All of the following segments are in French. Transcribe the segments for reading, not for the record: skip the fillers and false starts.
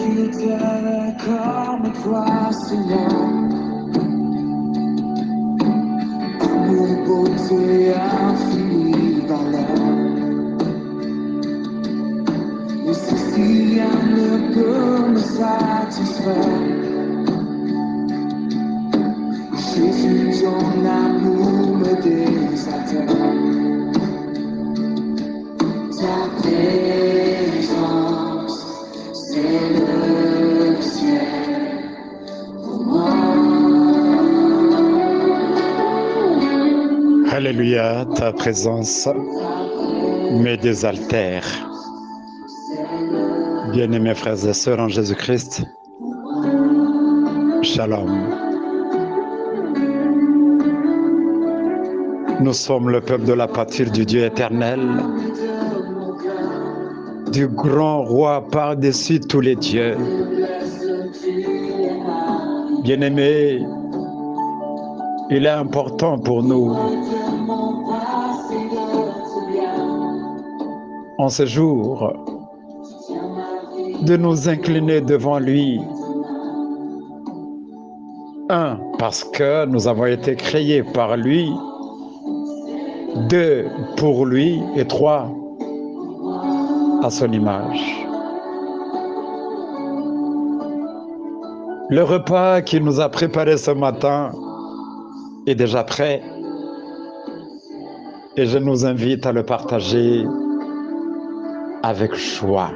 Fidèle comme toi, Seigneur, pour beauté infinie valeur. Et si rien ne peut me satisfaire, Jésus, ton amour me désaltère. Ta présence, c'est le ciel pour moi. Alléluia, ta présence me désaltère. Bien-aimés frères et sœurs en Jésus-Christ, Shalom. Nous sommes le peuple de la patrie du Dieu éternel, du grand roi par-dessus tous les dieux. Bien-aimés, il est important pour nous, en ce jour, de nous incliner devant lui. Un, parce que nous avons été créés par lui. Deux, pour lui. Et trois, à son image. Le repas qu'il nous a préparé ce matin est déjà prêt. Et je nous invite à le partager avec joie.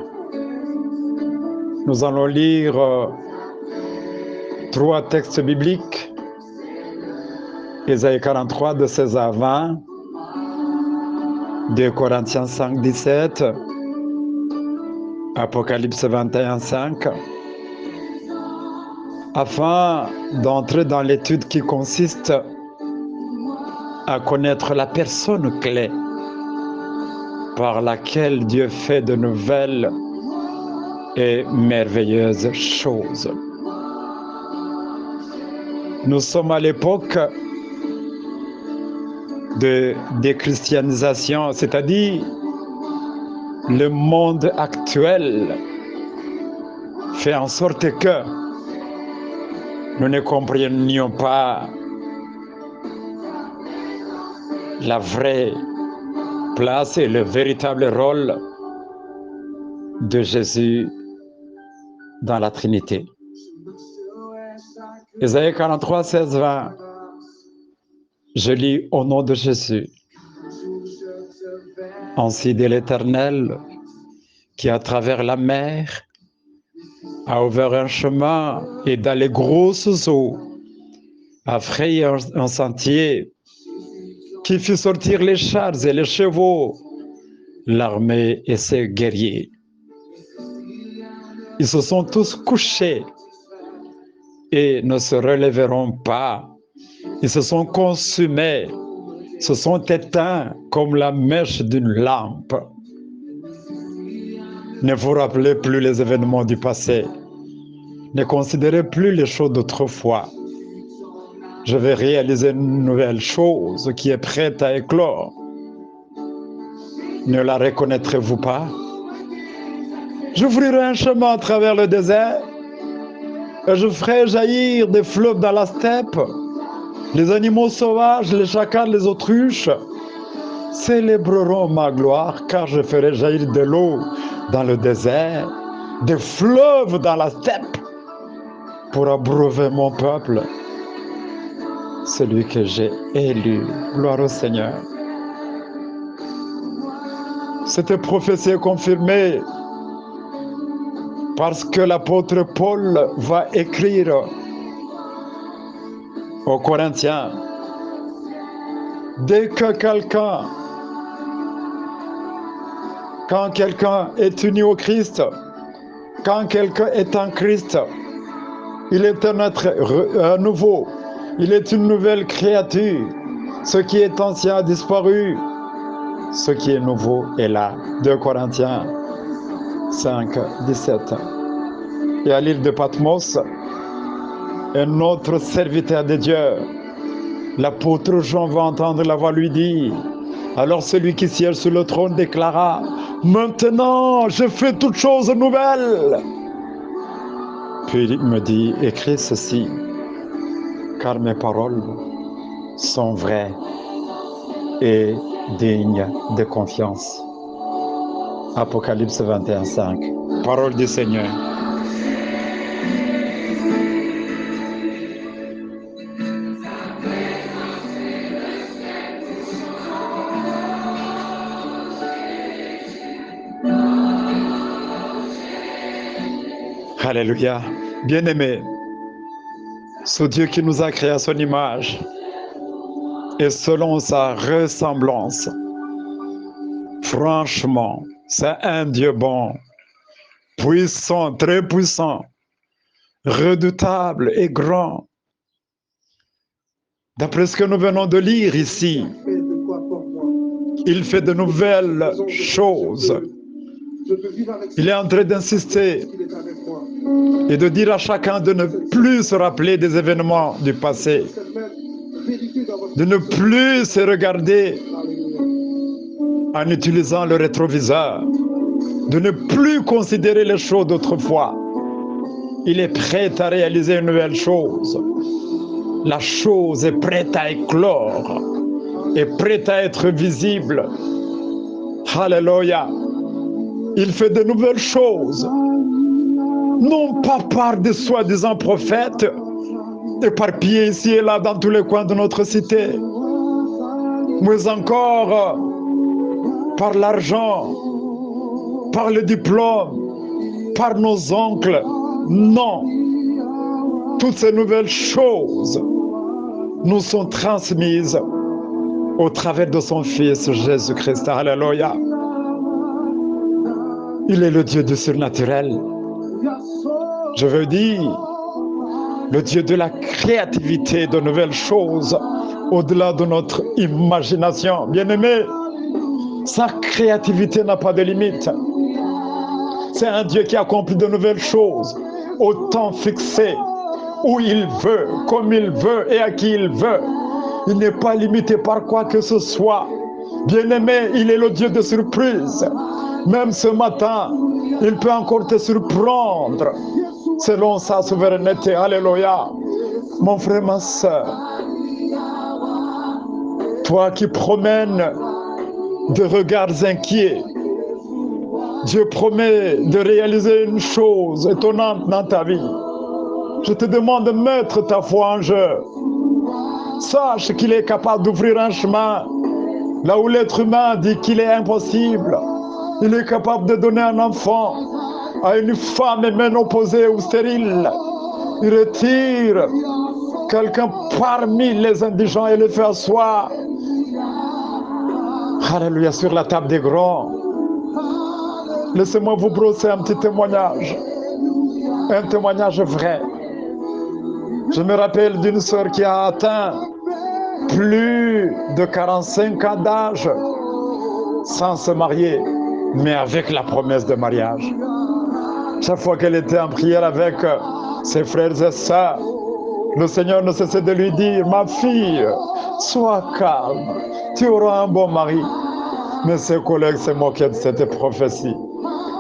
Nous allons lire 3 textes bibliques. Ésaïe 43, de 16 à 20. 2 Corinthiens 5, 17. Apocalypse 21, 5. Afin d'entrer dans l'étude qui consiste à connaître la personne clé par laquelle Dieu fait de nouvelles et merveilleuses choses. Nous sommes à l'époque de déchristianisation, c'est-à-dire le monde actuel fait en sorte que nous ne comprenions pas la vraie place et le véritable rôle de Jésus dans la Trinité. Ésaïe 43, 16, 20. Je lis au nom de Jésus. Ainsi dit l'Éternel, qui à travers la mer a ouvert un chemin et dans les grosses eaux a frayé un sentier, qui fit sortir les chars et les chevaux, l'armée et ses guerriers. Ils se sont tous couchés et ne se relèveront pas. Ils se sont consumés, se sont éteints comme la mèche d'une lampe. Ne vous rappelez plus les événements du passé. Ne considérez plus les choses d'autrefois. Je vais réaliser une nouvelle chose qui est prête à éclore. Ne la reconnaîtrez-vous pas? J'ouvrirai un chemin à travers le désert et je ferai jaillir des fleuves dans la steppe. Les animaux sauvages, les chacals, les autruches célébreront ma gloire, car je ferai jaillir de l'eau dans le désert, des fleuves dans la steppe, pour abreuver mon peuple, celui que j'ai élu. Gloire au Seigneur. Cette prophétie est confirmée parce que l'apôtre Paul va écrire aux Corinthiens, dès que quand quelqu'un est uni au Christ, quand quelqu'un est en Christ, il est un être nouveau, il est une nouvelle créature. Ce qui est ancien a disparu, ce qui est nouveau est là. 2 Corinthiens 5, 17. Et à l'île de Patmos, un autre serviteur de Dieu, l'apôtre Jean, va entendre la voix lui dire. Alors celui qui siège sur le trône déclara, « Maintenant, je fais toutes choses nouvelles. » Puis il me dit, « Écris ceci, car mes paroles sont vraies et dignes de confiance. » Apocalypse 21:5. Parole du Seigneur. Alléluia. Bien-aimés, ce Dieu qui nous a créés à son image et selon sa ressemblance, franchement, c'est un Dieu bon, puissant, très puissant, redoutable et grand. D'après ce que nous venons de lire ici, il fait de nouvelles choses. Il est en train d'insister et de dire à chacun de ne plus se rappeler des événements du passé, de ne plus se regarder en utilisant le rétroviseur, de ne plus considérer les choses d'autrefois. Il est prêt à réaliser une nouvelle chose. La chose est prête à éclore, est prête à être visible. Alléluia. Il fait de nouvelles choses, non pas par des soi-disant prophètes, éparpillés ici et là dans tous les coins de notre cité, mais encore par l'argent, par le diplôme, par nos oncles. Non, toutes ces nouvelles choses nous sont transmises au travers de son Fils Jésus-Christ. Alléluia. Il est le Dieu du surnaturel. Je veux dire, le Dieu de la créativité, de nouvelles choses au-delà de notre imagination. Bien-aimé, sa créativité n'a pas de limite. C'est un Dieu qui accomplit de nouvelles choses au temps fixé, où il veut, comme il veut et à qui il veut. Il n'est pas limité par quoi que ce soit. Bien-aimé, il est le Dieu de surprise. Même ce matin, il peut encore te surprendre selon sa souveraineté. Alléluia. Mon frère, ma soeur, toi qui promènes de regards inquiets, Dieu promet de réaliser une chose étonnante dans ta vie. Je te demande de mettre ta foi en jeu. Sache qu'il est capable d'ouvrir un chemin là où l'être humain dit qu'il est impossible. Il est capable de donner un enfant à une femme ménopausée ou stérile. Il retire quelqu'un parmi les indigents et le fait asseoir. Alléluia, sur la table des grands. Laissez-moi vous brosser un petit témoignage. Un témoignage vrai. Je me rappelle d'une sœur qui a atteint plus de 45 ans d'âge sans se marier, mais avec la promesse de mariage. Chaque fois qu'elle était en prière avec ses frères et sœurs, le Seigneur ne cessait de lui dire, « Ma fille, sois calme, tu auras un bon mari. » Mais ses collègues se moquaient de cette prophétie.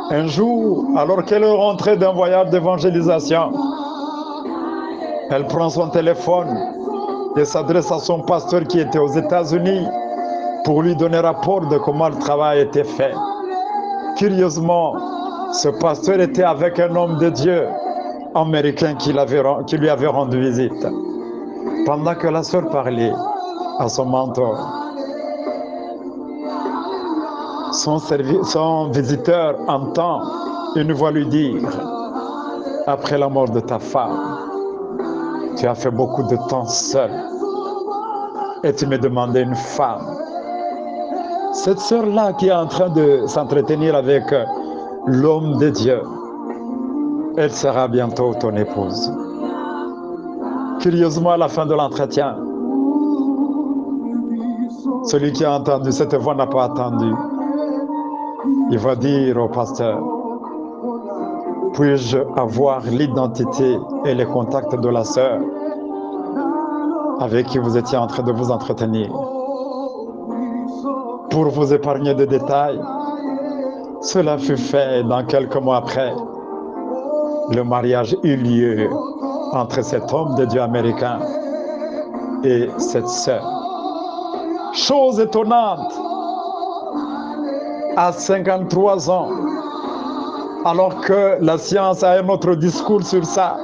Un jour, alors qu'elle est rentrée d'un voyage d'évangélisation, elle prend son téléphone et s'adresse à son pasteur qui était aux États-Unis pour lui donner rapport de comment le travail était fait. Curieusement, ce pasteur était avec un homme de Dieu américain qui lui avait rendu visite. Pendant que la sœur parlait à son mentor, son visiteur entend une voix lui dire, « Après la mort de ta femme, tu as fait beaucoup de temps seul et tu me demandais une femme. » Cette sœur-là qui est en train de s'entretenir avec l'homme de Dieu, elle sera bientôt ton épouse. Curieusement, à la fin de l'entretien, celui qui a entendu cette voix n'a pas attendu. Il va dire au pasteur, Puis-je avoir l'identité et les contacts de la sœur avec qui vous étiez en train de vous entretenir? Pour vous épargner des détails, cela fut fait dans quelques mois après. Le mariage eut lieu entre cet homme de Dieu américain et cette sœur. Chose étonnante, à 53 ans, alors que la science a un autre discours sur ça,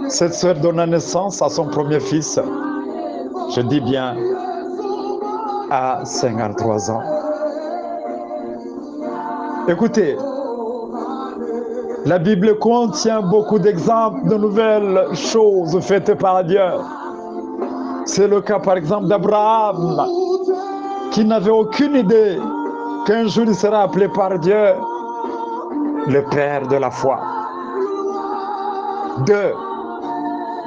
cette sœur donna naissance à son premier fils. Je dis bien à 53 ans. Écoutez, la Bible contient beaucoup d'exemples de nouvelles choses faites par Dieu. C'est le cas par exemple d'Abraham, qui n'avait aucune idée qu'un jour il sera appelé par Dieu le père de la foi. 2.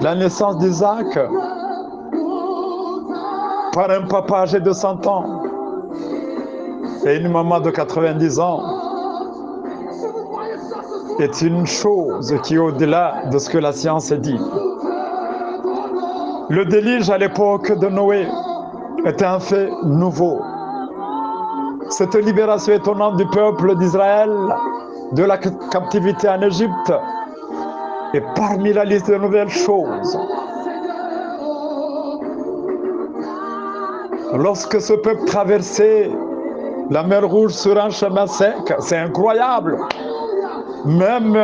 La naissance d'Isaac par un papa âgé de 100 ans et une maman de 90 ans est une chose qui est au-delà de ce que la science dit. Le déluge à l'époque de Noé était un fait nouveau. Cette libération étonnante du peuple d'Israël de la captivité en Égypte est parmi la liste de nouvelles choses. Lorsque ce peuple traversait la mer Rouge sur un chemin sec, c'est incroyable. Même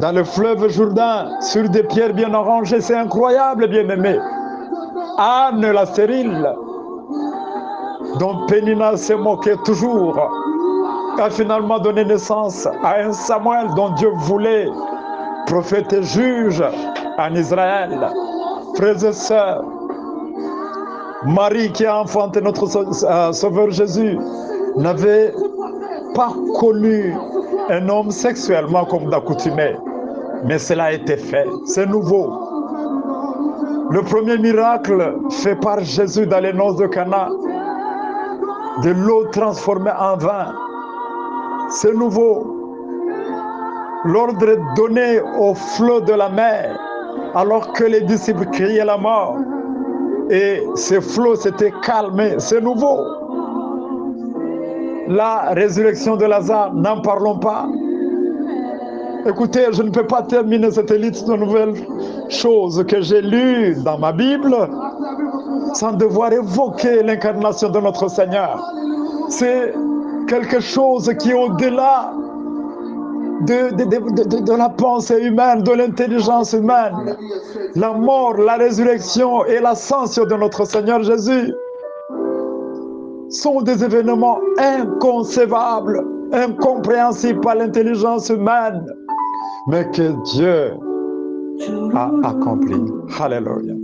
dans le fleuve Jourdain, sur des pierres bien arrangées, c'est incroyable, bien-aimé. Anne la stérile, dont Pénina se moquait toujours, a finalement donné naissance à un Samuel dont Dieu voulait prophète et juge en Israël. Frères et sœurs, Marie qui a enfanté notre Sauveur Jésus n'avait pas connu un homme sexuellement comme d'accoutumé, mais cela a été fait, c'est nouveau. Le premier miracle fait par Jésus dans les noces de Cana, de l'eau transformée en vin, c'est nouveau. L'ordre est donné au flot de la mer, alors que les disciples criaient la mort, et ces flots s'étaient calmés, c'est nouveau. La résurrection de Lazare, n'en parlons pas. Écoutez, je ne peux pas terminer cette liste de nouvelles choses que j'ai lues dans ma Bible sans devoir évoquer l'incarnation de notre Seigneur. C'est quelque chose qui est au-delà de la pensée humaine, de l'intelligence humaine. La mort, la résurrection et l'ascension de notre Seigneur Jésus sont des événements inconcevables, incompréhensibles par l'intelligence humaine, mais que Dieu a accompli. Alléluia.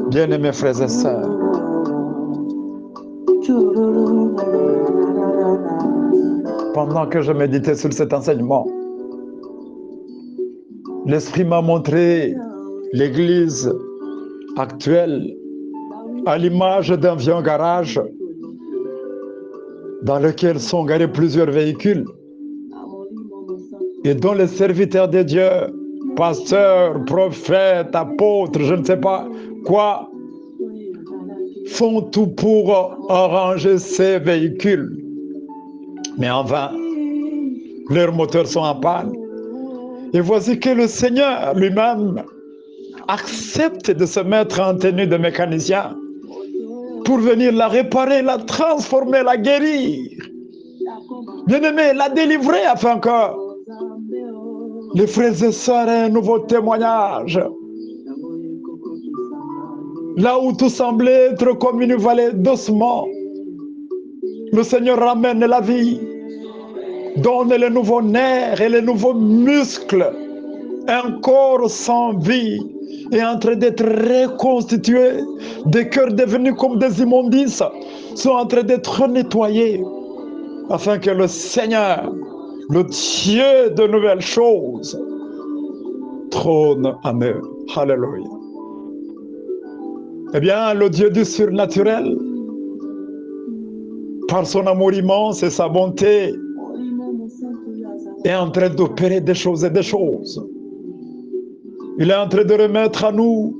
Bien-aimés frères et sœurs, pendant que je méditais sur cet enseignement, l'Esprit m'a montré l'Église actuelle à l'image d'un vieux garage dans lequel sont garés plusieurs véhicules et dont les serviteurs de Dieu, pasteurs, prophètes, apôtres, je ne sais pas quoi, font tout pour arranger ces véhicules. Mais en vain, leurs moteurs sont en panne. Et voici que le Seigneur lui-même accepte de se mettre en tenue de mécanicien pour venir la réparer, la transformer, la guérir. Bien-aimé, la délivrer afin que les frères et sœurs aient un nouveau témoignage. Là où tout semblait être comme une vallée d'ossements, le Seigneur ramène la vie, donne les nouveaux nerfs et les nouveaux muscles. Un corps sans vie est en train d'être reconstitué. Des cœurs devenus comme des immondices sont en train d'être nettoyés afin que le Seigneur, le Dieu de nouvelles choses, trône en eux. Alléluia. Eh bien, le Dieu du surnaturel, par son amour immense et sa bonté, est en train d'opérer des choses et des choses. Il est en train de remettre à nous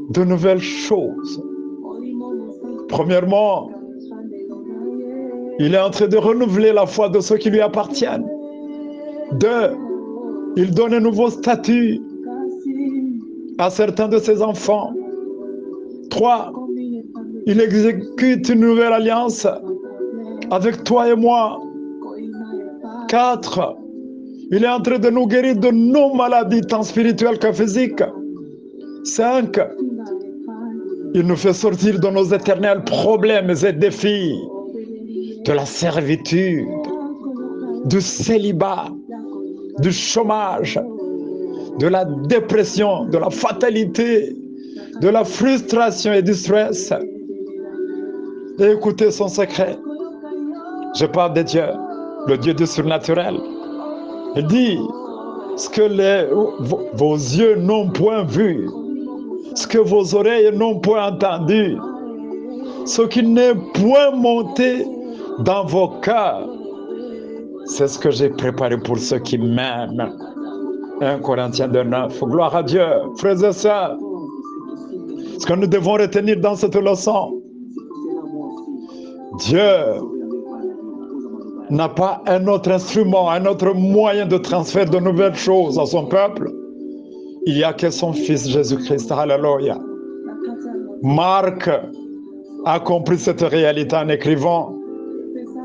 de nouvelles choses. Premièrement, il est en train de renouveler la foi de ceux qui lui appartiennent. Deux, il donne un nouveau statut à certains de ses enfants. Trois, il exécute une nouvelle alliance avec toi et moi. Quatre, il est en train de nous guérir de nos maladies, tant spirituelles que physiques. Cinq, il nous fait sortir de nos éternels problèmes et défis, de la servitude, du célibat, du chômage, de la dépression, de la fatalité, de la frustration et du stress. Et écoutez son secret. Je parle de Dieu, le Dieu du surnaturel. Il dit, ce que vos yeux n'ont point vu, ce que vos oreilles n'ont point entendu, ce qui n'est point monté dans vos cœurs, c'est ce que j'ai préparé pour ceux qui m'aiment. 1 Corinthiens 2:9. Gloire à Dieu, frères et sœurs. Ce que nous devons retenir dans cette leçon, Dieu n'a pas un autre instrument, un autre moyen de transfert de nouvelles choses à son peuple. Il n'y a que son Fils Jésus-Christ. Alléluia. Marc a compris cette réalité en écrivant,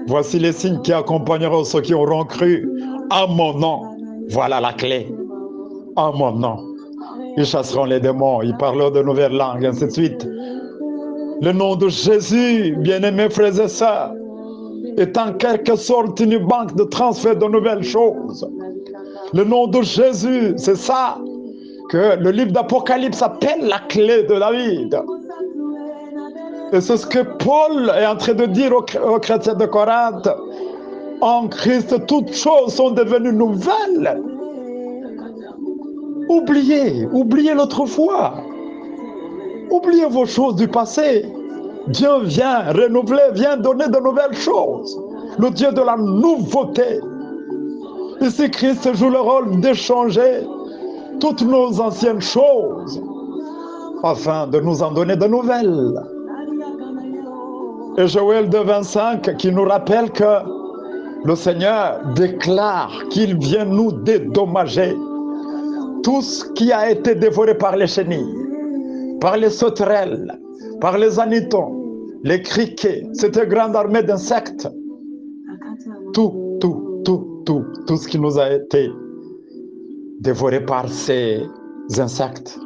voici les signes qui accompagneront ceux qui auront cru en mon nom. Voilà la clé. En mon nom. Ils chasseront les démons, ils parleront de nouvelles langues, ainsi de suite. Le nom de Jésus, bien-aimés frères et sœurs, est en quelque sorte une banque de transfert de nouvelles choses. Le nom de Jésus, c'est ça que le livre d'Apocalypse appelle la clé de David. Et c'est ce que Paul est en train de dire aux chrétiens de Corinthe. En Christ, toutes choses sont devenues nouvelles. Oubliez l'autrefois. Oubliez vos choses du passé. Dieu vient renouveler, vient donner de nouvelles choses. Le Dieu de la nouveauté. Ici, Christ joue le rôle d'échanger toutes nos anciennes choses afin de nous en donner de nouvelles. Et Joël 2:25 qui nous rappelle que le Seigneur déclare qu'il vient nous dédommager tout ce qui a été dévoré par les chenilles, par les sauterelles, par les hanitons, les criquets, cette grande armée d'insectes. Tout ce qui nous a été dévoré par ces insectes,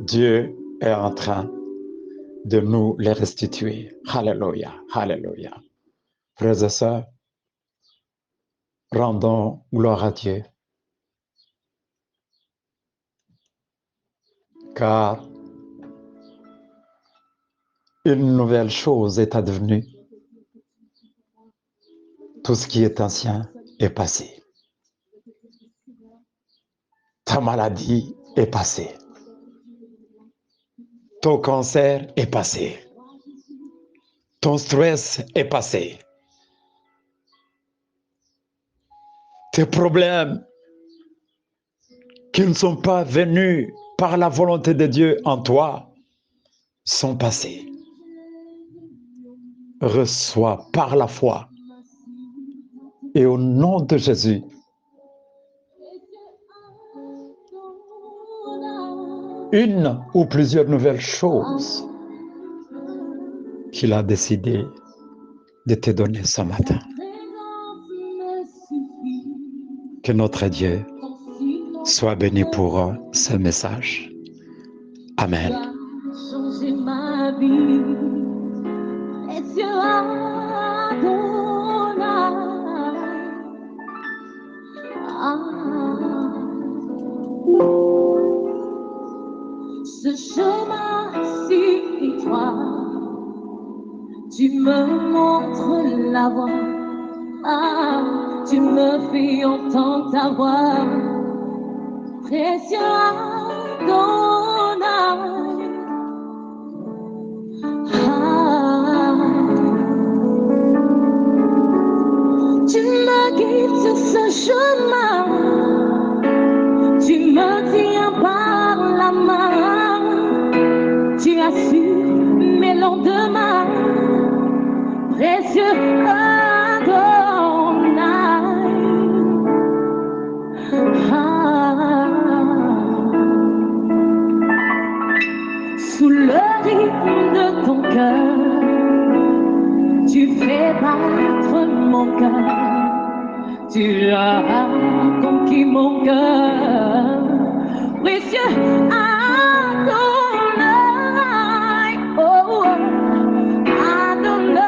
Dieu est en train de nous les restituer. Alléluia, alléluia. Frères et sœurs, rendons gloire à Dieu. Car une nouvelle chose est advenue. Tout ce qui est ancien est passé. Ta maladie est passée. Ton cancer est passé. Ton stress est passé. Tes problèmes qui ne sont pas venus par la volonté de Dieu en toi sont passés. Reçois par la foi et au nom de Jésus une ou plusieurs nouvelles choses qu'il a décidé de te donner ce matin. Que notre Dieu soit béni pour ce message. Amen. Changer ma vie, et Dieu ce chemin si toi, tu me montres la voie, tu me fais entendre ta voix, précieux Adonai. Tu me guides. Tu as conquis mon cœur, précieux Adonai, oh, Adonai,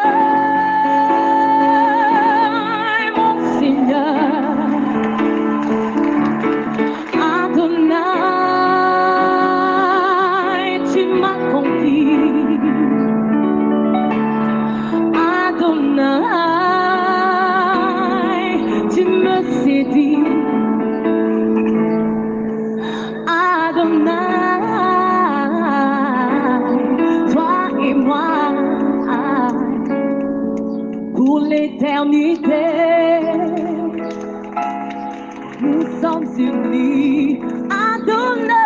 mon Seigneur, Adonai, tu m'as conquis, Adonai, tu me séduis. Adonai, toi et moi, pour l'éternité, nous sommes unis. Adonai.